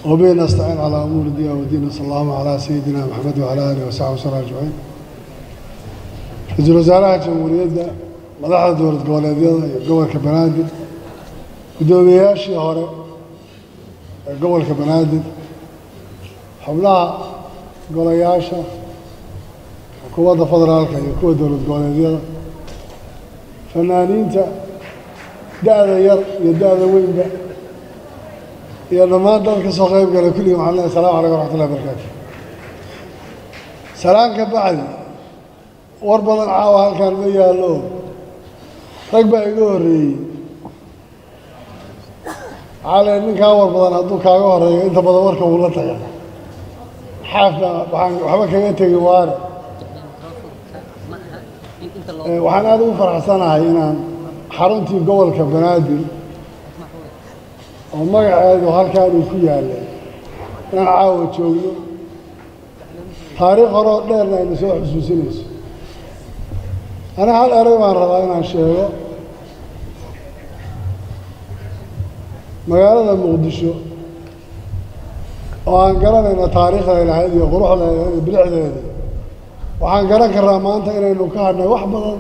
وبين نستعين على أمور الدنيا والدين. صلى الله على سيدنا محمد وعلى آله وصحبه وسلم أجمعين. رئيس وزراء جمهورية مدحda dowlad goboleedyada iyo gobolka Banaadir gudoomiyaashii hore ee gobolka Banaadir xubnaha golayaasha xukuumadda federaalka iyo kuwa dowlad goboleedyada fanaaniinta da'da yar iyo da'da weynba iyo dhammaan dadka soo qayb galay kulligood waxaan leeyahay asalaamu calaykum waraxmatullahi wabarakaatu. Salaan ka bacdi war badan caawa halkaan ma yaallo rag baa iga horreeyey caalee ninkaa war badan hadduu kaaga horreeyo inta badan warka wuu la taga xaafna waxba kaga tegi waane waxaan aad ugu faraxsanahay inaan xaruntii gobolka Banaadir oo magaceedu halkaan uu ku yaallay inaan caawa joogno taariikh horoo dheerna ayna soo xusuusinayso. أنا هل أرى ما رأينا شيء مقالة مقدشو وعن قرأنا تاريخ هذه وقروح بالعدة هذه وعن قرأ كرامان تقرأ إنه كان وحبا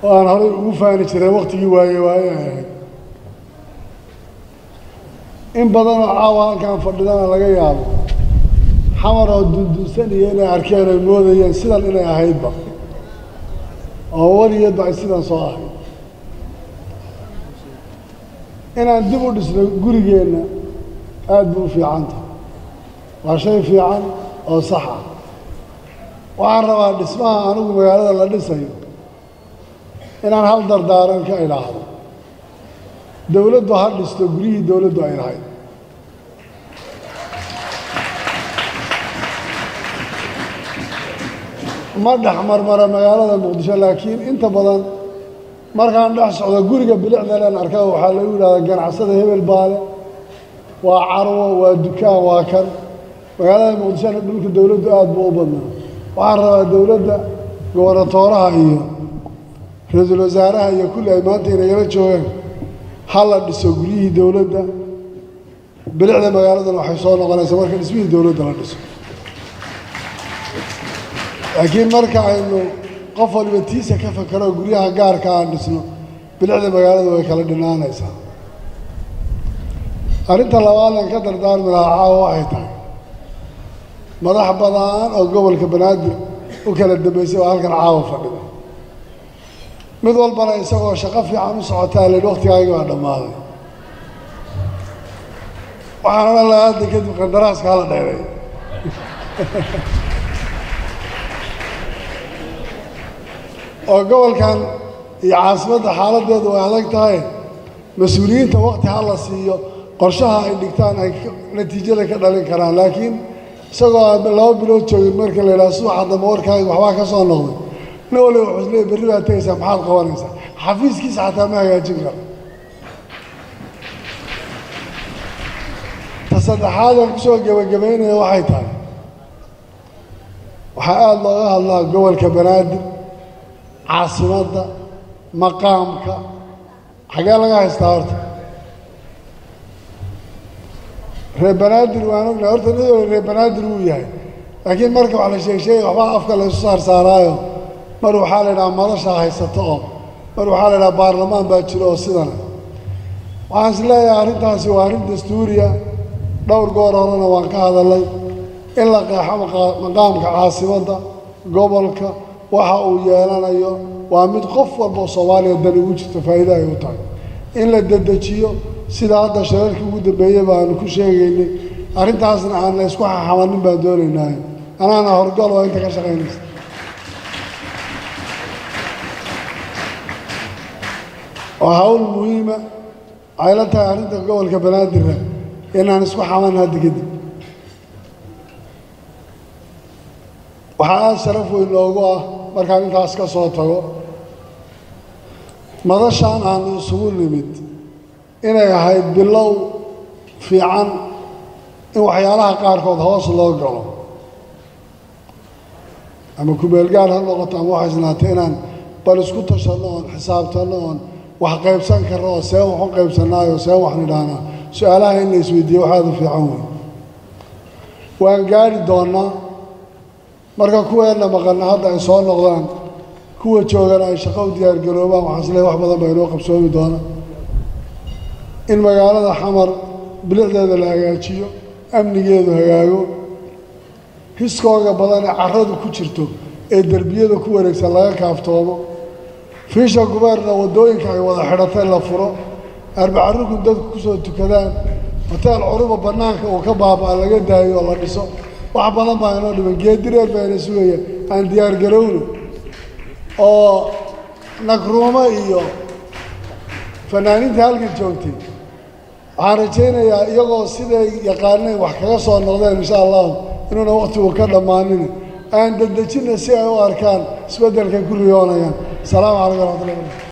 وأنا هري وفاني شري وقت يواي إن بدنا عوان كان فردنا لقيام حمر ودوسني أنا أركان الموضة ينسلل إلى هيبة أول يدعي سيدنا صاحي إن عندما نسنا قريجنا أدبوا في عنده وشيء في عن أو صحة وعن رواء نسمعها أنا ومقالة الله نسيه إن عن هالدر دارن كإله دولة هاد نستقريه دولة إله ما دحمر مرة مقالة مقدشة لكن أنت بدن مركان دحس على جورجا بالعدل لأن أركاه وحلو لا كان عصده هي بالبال وعروة ودكان واكل مقالة مقدشة نقول الدولة قاعد بوبنا وعرّ الدولة جورتورها هي رئيس الوزراء هي كل أيمانتين يجري شوين حلا نسقريه دولة بالعدل مقالة الحصان وقنا سمر كان اسمه دولة الرئيس لكن مركع إنه قفل بتيسة كيف كانوا يقوليها قار كان نسنا بالعدل مقالة ويكلمنا ناس أنت لو أنا كدر دار من العاوة واحدة مرحبا ضان أو قبل كبنادر وكل الدبيسي وهالك العاوة فقط مدول بنا يسوي شقف عن ساعتين للوقت جاي بعد ما وأنا الله هذا كده قدراس كهلا دايري وقبل كان عاصمة حالة ده وعلاقتها مسؤولين وقت حالة سيء قرشها اللي كان نتيجة لك كلام لكن سواء لو بلوت شو المركز اللي راسه حتى مورك هاي وحواك صانع نقول حسني بالربع تيسا محل قوانيسا حفيز كيس حتى ما يجيك تصدق هذا كسو جبين واحد هاي وحال الله جوال كبنادر عاصمة مقامك حاجة لقاها استعرت ربنادر وأنا قلت له ربنادر وياي لكن مركب على شيء وما أفكر صارايو مروا حالنا مرشا هاي ستقوم مروا حالنا برلمان باكلو سيدنا وعاس لا يعرف تاسي وارد دستوريا دور قرارنا وانك هذا اللي إلا قاح مقامك عاصمة قبلك waxa uu yeelanayo waa mid qof walba Soomaaliya dan ugu jirto faa'iido ay u tahay in la dedejiyo sida hadda shirarka ugu dambeeyay baan ku sheegaynay arintaasna aan la isku xamanin baa doonaynaa anaana horgal oo inta ka shaqeynaysa waa hawl muhiim ah ay la tahay arinta gobolka Banaadir inaan isku xaman hadda kadib waxaa sharaf weyn loogu ah markaan intaas ka soo tago madashaan aan isugu nimid inay ahayd bilow fiican in waxyaalaha qaarkood hoos loo galo ama kumeelgaar ha noqoto ama waxay isnaatay inaan bal isku tashano oon xisaabtano oon wax qaybsan karno oo see wax u qaybsanaayo see wax nidhaana su-aalaha in la isweydiiyo waxaad u fiican wey waan gaari doonaa marka kuweenna maqanna hadda ay soo noqdaan kuwa joogana ay shaqo u diyaargaroobaan waxaan isleeyahay wax badan baa inoo qabsoomi doona in magaalada xamar bilicdeeda la hagaajiyo amnigeedu hagaago hiskooga badan ee carradu ku jirto ee derbiyada ku wareegsan laga kaaftoomo fiisha gubeerna waddooyinka ay wada xidhatay la furo arbaca rukun dadku ku soo tukadaan hoteel curuba bannaanka uu ka baabaa laga daayo oo la dhiso wax badan baa inoo dhiman geedireer baa ina sugaya aan diyaargarowno oo nagruumo iyo fanaaniinta halkan joogtay waxaan rajaynayaa iyagoo siday yaqaaneen wax kaga soo noqdeen insha allahu inuuna waqtigu ka dhammaanin aan dedejinna si ay u arkaan isbeddelkay ku riyoonayaan asalaamu calaykum waraxmatullahi wabarakatu